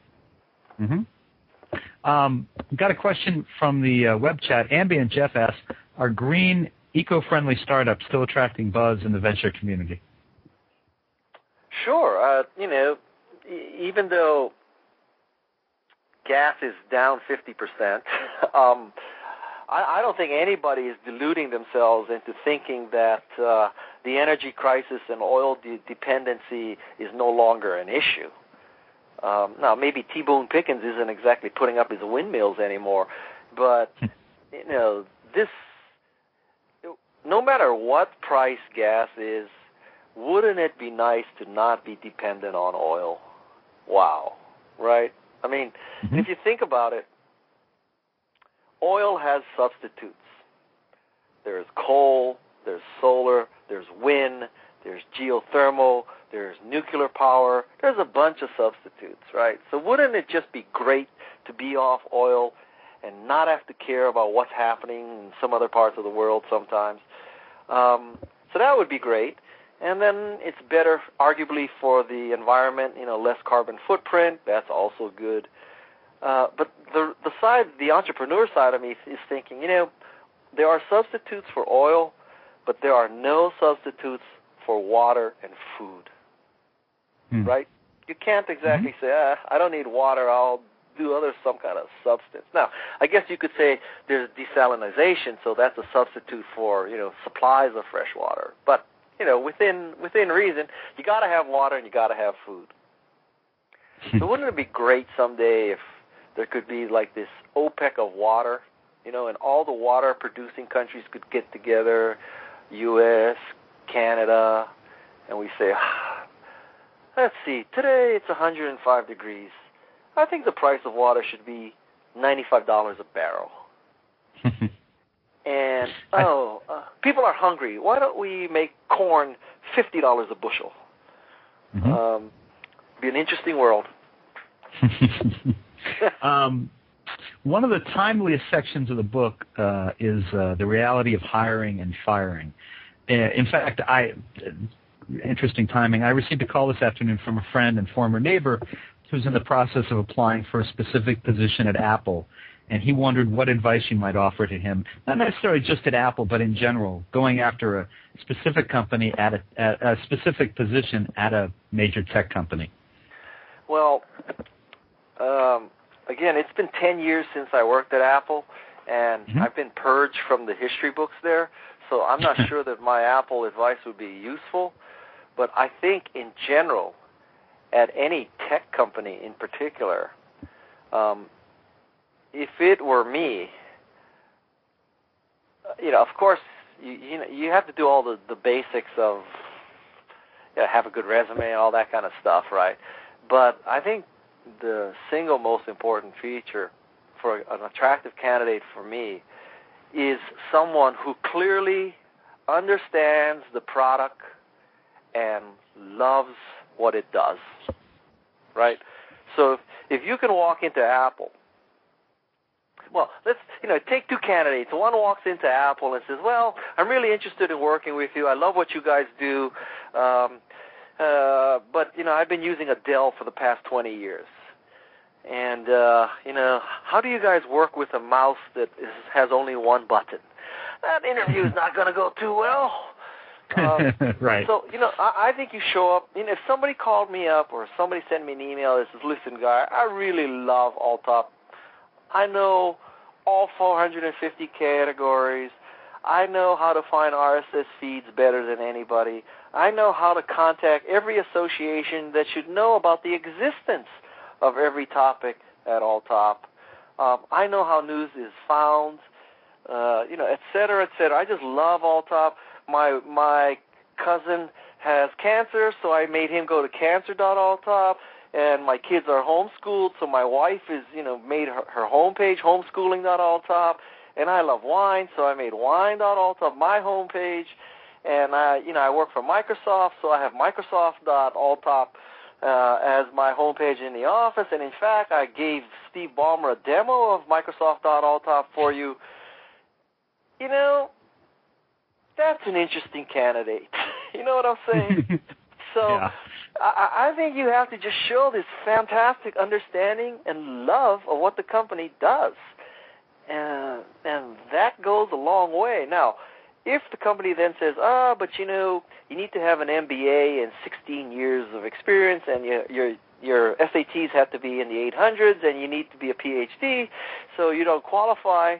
[SPEAKER 1] Got a question from the web chat. Ambient Jeff asks, are green, eco-friendly startups still attracting buzz in the venture community?
[SPEAKER 2] Sure. Even though gas is down 50%, I don't think anybody is deluding themselves into thinking that the energy crisis and oil dependency is no longer an issue. Now, maybe T-Bone Pickens isn't exactly putting up his windmills anymore, but, this, no matter what price gas is, wouldn't it be nice to not be dependent on oil? Wow, right? I mean, if you think about it, oil has substitutes. There's coal, there's solar, there's wind, there's geothermal, there's nuclear power. There's a bunch of substitutes, right? So wouldn't it just be great to be off oil and not have to care about what's happening in some other parts of the world sometimes? So that would be great. And then it's better, arguably, for the environment, less carbon footprint. That's also good. But the entrepreneur side of me is thinking, there are substitutes for oil, but there are no substitutes for water and food, right? You can't exactly say, I don't need water, I'll do some kind of substance. Now, I guess you could say there's desalinization, so that's a substitute for, supplies of fresh water. But, within reason, you got to have water and you got to have food. So wouldn't it be great someday if there could be like this OPEC of water, and all the water-producing countries could get together, U.S., Canada, and we say, let's see, today it's 105 degrees. I think the price of water should be $95 a barrel. And, people are hungry. Why don't we make corn $50 a bushel?
[SPEAKER 1] Mm-hmm.
[SPEAKER 2] Be an interesting world.
[SPEAKER 1] One of the timeliest sections of the book is the reality of hiring and firing. In fact, interesting timing, I received a call this afternoon from a friend and former neighbor who's in the process of applying for a specific position at Apple, and he wondered what advice you might offer to him, not necessarily just at Apple, but in general, going after a specific company at a specific position at a major tech company.
[SPEAKER 2] Well, again, it's been 10 years since I worked at Apple, and
[SPEAKER 1] Mm-hmm.
[SPEAKER 2] I've been purged from the history books there, so I'm not sure that my Apple advice would be useful. But I think in general, at any tech company in particular, if it were me, of course, you have to do all the basics of have a good resume and all that kind of stuff, right? But I think the single most important feature for an attractive candidate for me is someone who clearly understands the product and loves what it does, right? So if you can walk into Apple, well, let's take two candidates. One walks into Apple and says, well, I'm really interested in working with you. I love what you guys do, but I've been using a Dell for the past 20 years. And, how do you guys work with a mouse that has only one button? That interview is not going to go too well.
[SPEAKER 1] Right.
[SPEAKER 2] So, I think you show up. If somebody called me up or somebody sent me an email that says, listen, Guy, I really love Alltop. I know all 450 categories. I know how to find RSS feeds better than anybody. I know how to contact every association that should know about the existence of every topic at Alltop. I know how news is found, et cetera, et cetera. I just love Alltop. My cousin has cancer, so I made him go to cancer.alltop, and my kids are homeschooled, so my wife is, made her homepage, homeschooling.alltop, and I love wine, so I made wine.alltop my homepage, and I work for Microsoft, so I have Microsoft.alltop as my homepage in the office, and in fact, I gave Steve Ballmer a demo of Microsoft.alltop for you. That's an interesting candidate. You know what I'm saying? So
[SPEAKER 1] yeah.
[SPEAKER 2] I think you have to just show this fantastic understanding and love of what the company does, and that goes a long way. Now, if the company then says, but you need to have an MBA and 16 years of experience, and your SATs have to be in the 800s, and you need to be a PhD, so you don't qualify,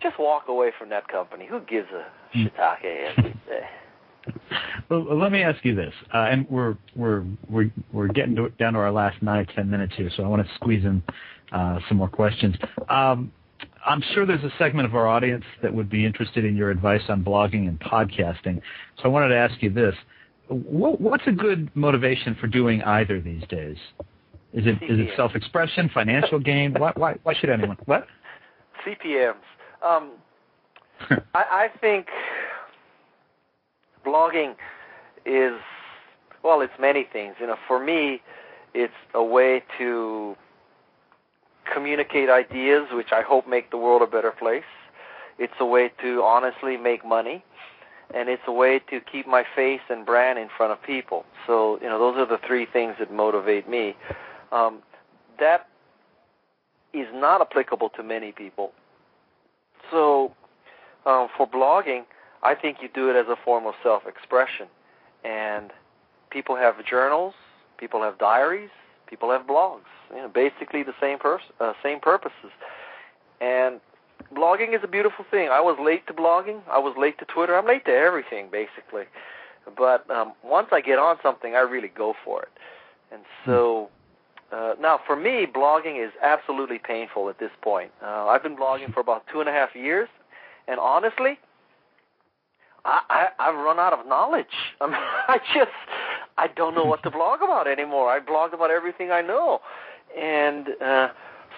[SPEAKER 2] just walk away from that company. Who gives a shiitake?
[SPEAKER 1] Well, let me ask you this, and we're getting down to our last 9 or 10 minutes here, so I want to squeeze in some more questions. I'm sure there's a segment of our audience that would be interested in your advice on blogging and podcasting. So I wanted to ask you this: what's a good motivation for doing either these days? Is it self-expression, financial gain? Why should anyone? What?
[SPEAKER 2] CPMs. I think blogging is, well, it's many things. For me, it's a way to communicate ideas, which I hope make the world a better place. It's a way to honestly make money, and it's a way to keep my face and brand in front of people. So, those are the three things that motivate me. That is not applicable to many people. So, for blogging, I think you do it as a form of self-expression. And people have journals, people have diaries, people have blogs. Basically the same purposes. And blogging is a beautiful thing. I was late to blogging. I was late to Twitter. I'm late to everything, basically. But once I get on something, I really go for it. And so now, for me, blogging is absolutely painful at this point. I've been blogging for about 2.5 years, and honestly, I've run out of knowledge. I don't know what to blog about anymore. I blogged about everything I know. And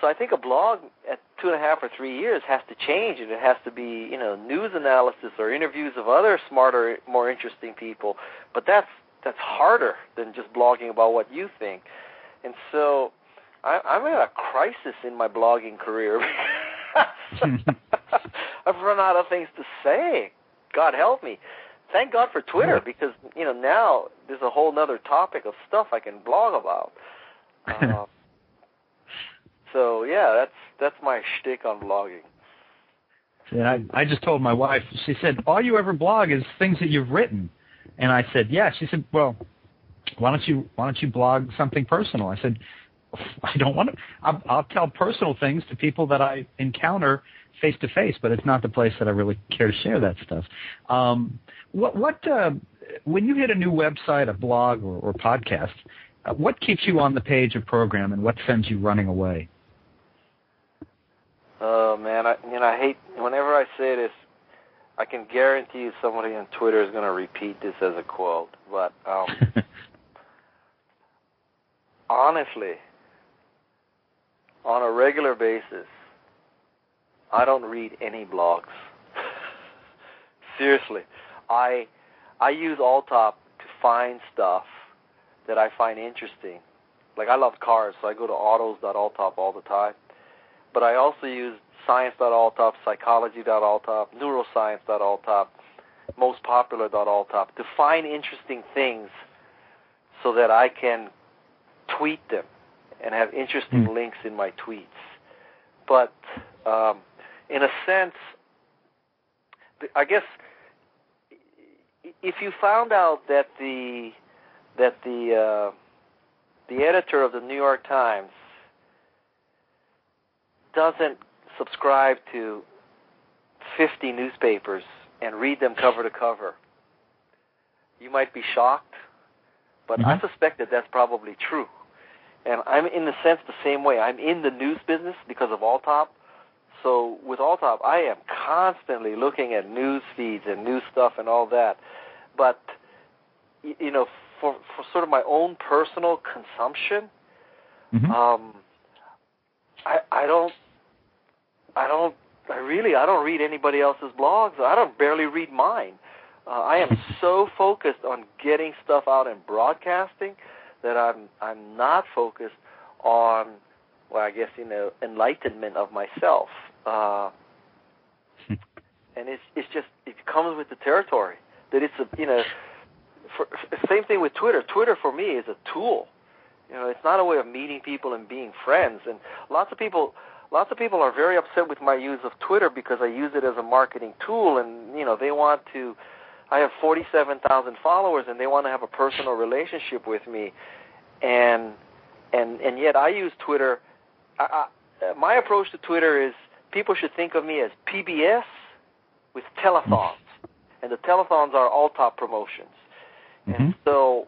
[SPEAKER 2] so I think a blog at 2.5 or 3 years has to change, and it has to be, news analysis or interviews of other smarter, more interesting people. But that's harder than just blogging about what you think. And so I'm at a crisis in my blogging career. I've run out of things to say. God help me. Thank God for Twitter, because now there's a whole other topic of stuff I can blog about. So yeah, that's my shtick on blogging.
[SPEAKER 1] And I just told my wife. She said, "All you ever blog is things that you've written." And I said, "Yeah." She said, "Well, why don't you blog something personal?" I said, "I don't want to. I'll tell personal things to people that I encounter face to face, but it's not the place that I really care to share that stuff." When you hit a new website, a blog, or podcast, what keeps you on the page of program, and what sends you running away?
[SPEAKER 2] Oh man, I hate whenever I say this. I can guarantee you somebody on Twitter is going to repeat this as a quote, but honestly, on a regular basis, I don't read any blogs. Seriously. I use Alltop to find stuff that I find interesting. Like, I love cars, so I go to autos.alltop all the time. But I also use science.alltop, psychology.alltop, neuroscience.alltop, mostpopular.alltop to find interesting things so that I can tweet them and have interesting links in my tweets. But in a sense, I guess if you found out that the editor of the New York Times doesn't subscribe to 50 newspapers and read them cover to cover, you might be shocked, but I suspect that that's probably true. And I'm, in a sense, the same way. I'm in the news business because of Alltop. So with Alltop, I am constantly looking at news feeds and news stuff and all that. But, for sort of my own personal consumption, I don't read anybody else's blogs. I don't barely read mine. I am so focused on getting stuff out and broadcasting that I'm not focused on, well, I guess, enlightenment of myself. And it's just, it comes with the territory. That it's same thing with Twitter. Twitter for me is a tool. It's not a way of meeting people and being friends. And lots of people are very upset with my use of Twitter because I use it as a marketing tool, and they want to. I have 47,000 followers, and they want to have a personal relationship with me, and yet I use Twitter. My approach to Twitter is people should think of me as PBS with telethons, and the telethons are Alltop promotions, and so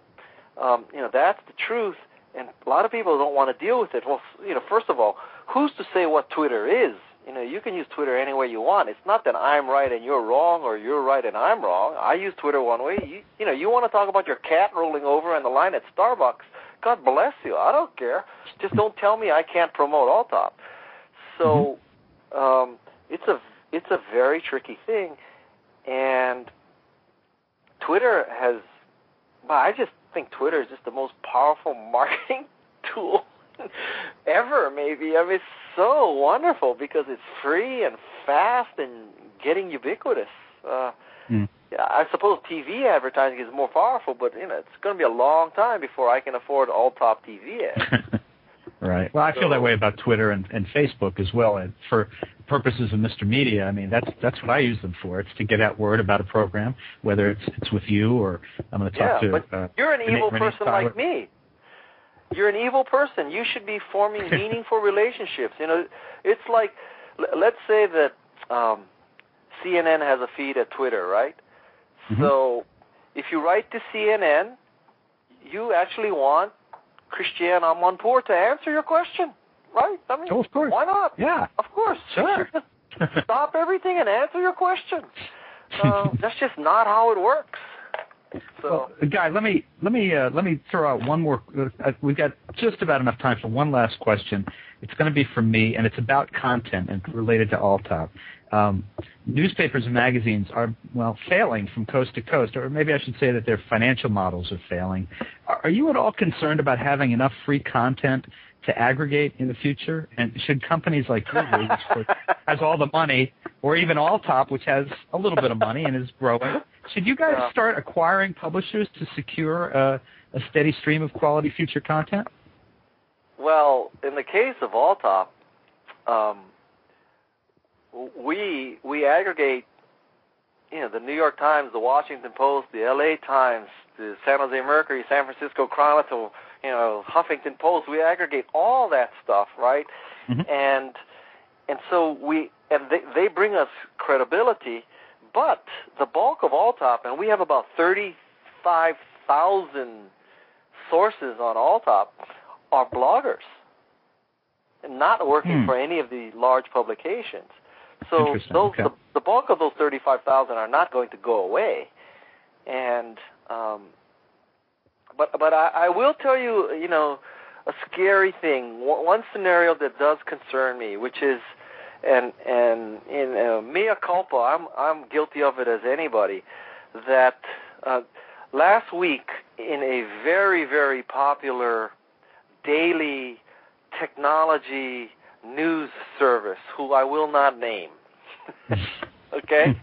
[SPEAKER 2] that's the truth. And a lot of people don't want to deal with it. Well, first of all, who's to say what Twitter is? You can use Twitter any way you want. It's not that I'm right and you're wrong, or you're right and I'm wrong. I use Twitter one way. You want to talk about your cat rolling over in the line at Starbucks, God bless you. I don't care. Just don't tell me I can't promote Alltop. So it's a very tricky thing. And Twitter has, I just think Twitter is just the most powerful marketing tool ever, maybe. I mean, it's so wonderful because it's free and fast and getting ubiquitous. I suppose TV advertising is more powerful, but it's going to be a long time before I can afford Alltop TV ads.
[SPEAKER 1] Right. Well, I feel that way about Twitter and Facebook as well. And for purposes of Mr. Media, I mean, that's what I use them for. It's to get out word about a program, whether it's with you or I'm going to talk to.
[SPEAKER 2] But you're an evil person like me. You're an evil person. You should be forming meaningful relationships. It's like, let's say that CNN has a feed at Twitter, right? So if you write to CNN, you actually want Christiane Amanpour to answer your question, right? I mean,
[SPEAKER 1] of course.
[SPEAKER 2] Why not?
[SPEAKER 1] Yeah.
[SPEAKER 2] Of course.
[SPEAKER 1] Sure.
[SPEAKER 2] Stop everything and answer your question. That's just not how it works. So,
[SPEAKER 1] well, Guy, let me throw out one more. We've got just about enough time for one last question. It's going to be from me, and it's about content and related to Alltop. Newspapers and magazines are, well, failing from coast to coast, or maybe I should say that their financial models are failing. Are you at all concerned about having enough free content to aggregate in the future? And should companies like Google, which has all the money, or even Alltop, which has a little bit of money and is growing, should you guys start acquiring publishers to secure a steady stream of quality future content?
[SPEAKER 2] Well, in the case of Alltop, we aggregate, the New York Times, the Washington Post, the L.A. Times, the San Jose Mercury, San Francisco Chronicle, Huffington Post. We aggregate all that stuff, right? Mm-hmm. And so they bring us credibility, but the bulk of Alltop, and we have about 35,000 sources on Alltop, are bloggers and not working for any of the large publications. So the bulk of those 35,000 are not going to go away. And but I will tell you, a scary thing. One scenario that does concern me, which is, and mea culpa, I'm guilty of it as anybody, that last week in a very, very popular daily technology news service, who I will not name, okay?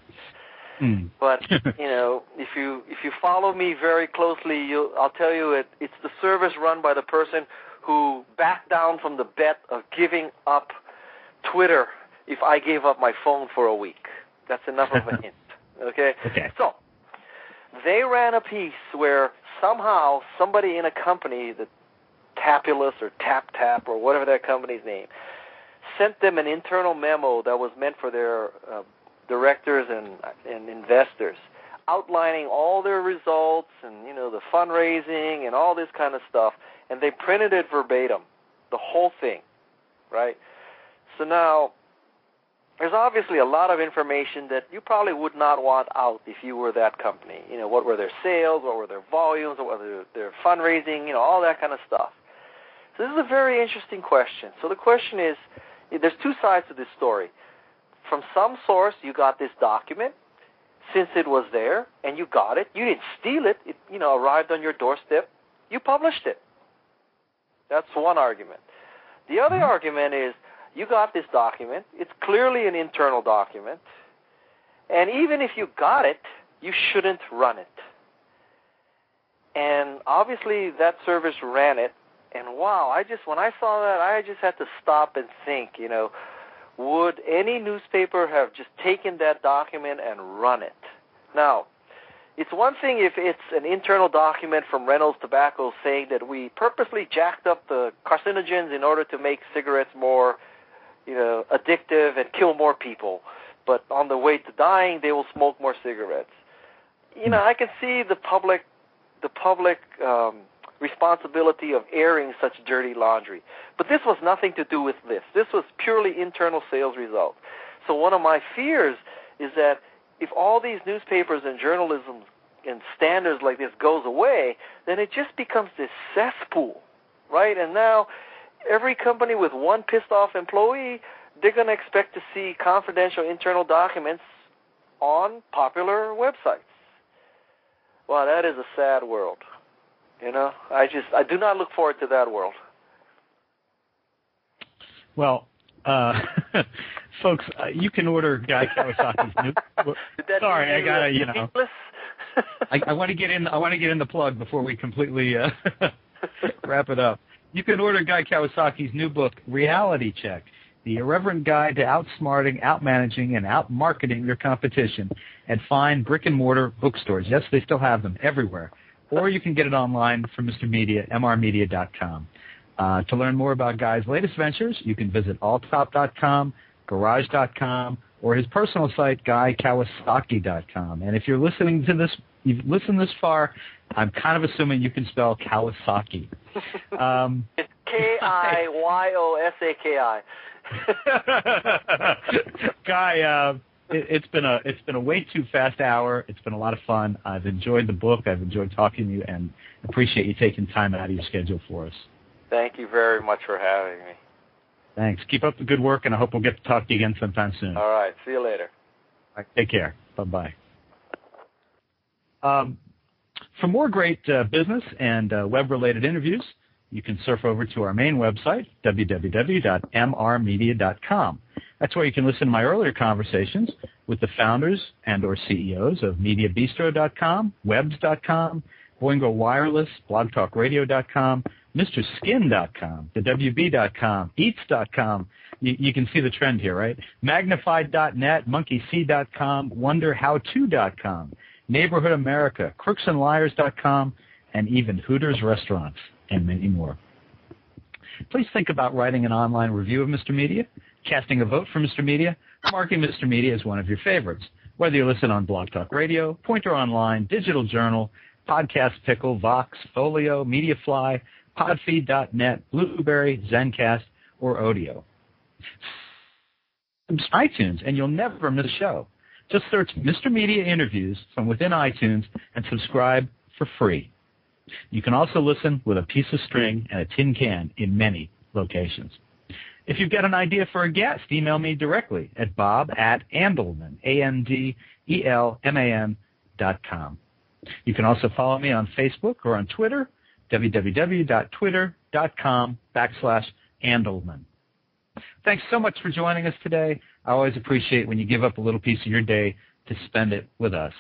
[SPEAKER 2] But if you follow me very closely, I'll tell you it's the service run by the person who backed down from the bet of giving up Twitter if I gave up my phone for a week. That's enough of a hint. Okay? So they ran a piece where somehow somebody in a company, the Tapulous or TapTap or whatever that company's name, sent them an internal memo that was meant for their directors and investors, outlining all their results and, the fundraising and all this kind of stuff, and they printed it verbatim, the whole thing, right? So now, there's obviously a lot of information that you probably would not want out if you were that company. What were their sales, what were their volumes, what were their fundraising, all that kind of stuff. So this is a very interesting question. So the question is, there's two sides to this story. From some source, you got this document. Since it was there and you got it, you didn't steal it. It, arrived on your doorstep. You published it. That's one argument. The other argument is you got this document. It's clearly an internal document. And even if you got it, you shouldn't run it. And obviously that service ran it. And wow, when I saw that, I just had to stop and think, would any newspaper have just taken that document and run it? Now, it's one thing if it's an internal document from Reynolds Tobacco saying that we purposely jacked up the carcinogens in order to make cigarettes more, addictive and kill more people. But on the way to dying, they will smoke more cigarettes. I can see the public responsibility of airing such dirty laundry. But this was nothing to do with this. This was purely internal sales results. So one of my fears is that if all these newspapers and journalism and standards like this goes away, then it just becomes this cesspool, right? And now every company with one pissed-off employee, they're going to expect to see confidential internal documents on popular websites. Wow, that is a sad world. I do not look forward to that world.
[SPEAKER 1] Well, folks, you can order Guy Kawasaki's new book. Sorry, I gotta, I want to get in. I want to get in the plug before we completely wrap it up. You can order Guy Kawasaki's new book, Reality Check: The Irreverent Guide to Outsmarting, Outmanaging, and Outmarketing Your Competition, at fine brick-and-mortar bookstores. Yes, they still have them everywhere. Or you can get it online from Mr. Media, mrmedia.com. To learn more about Guy's latest ventures, you can visit alltop.com, garage.com, or his personal site, guykawasaki.com. And if you're listening to this, you've listened this far, I'm kind of assuming you can spell Kawasaki.
[SPEAKER 2] It's K-I-Y-O-S-A-K-I.
[SPEAKER 1] Guy, It's been a way too fast hour. It's been a lot of fun. I've enjoyed the book. I've enjoyed talking to you, and appreciate you taking time out of your schedule for us.
[SPEAKER 2] Thank you very much for having me.
[SPEAKER 1] Thanks. Keep up the good work, and I hope we'll get to talk to you again sometime soon.
[SPEAKER 2] All right. See you later.
[SPEAKER 1] All right, take care. Bye-bye. For more great business and web-related interviews, you can surf over to our main website, www.mrmedia.com. That's where you can listen to my earlier conversations with the founders and or CEOs of MediaBistro.com, Webs.com, Boingo Wireless, BlogTalkRadio.com, MrSkin.com, TheWB.com, Eats.com. You can see the trend here, right? Magnified.net, MonkeyC.com, WonderHowTo.com, Neighborhood America, CrooksandLiars.com, and even Hooters Restaurants, and many more. Please think about writing an online review of Mr. Media, casting a vote for Mr. Media, or marking Mr. Media as one of your favorites, whether you listen on Blog Talk Radio, Pointer Online, Digital Journal, Podcast Pickle, Vox, Folio, Mediafly, Podfeed.net, Blueberry, Zencast, or Odeo. Subscribe to iTunes, and you'll never miss a show. Just search Mr. Media Interviews from within iTunes and subscribe for free. You can also listen with a piece of string and a tin can in many locations. If you've got an idea for a guest, email me directly at bob@Andelman, ANDELMAN.com. You can also follow me on Facebook or on Twitter, www.twitter.com/Andelman. Thanks so much for joining us today. I always appreciate when you give up a little piece of your day to spend it with us.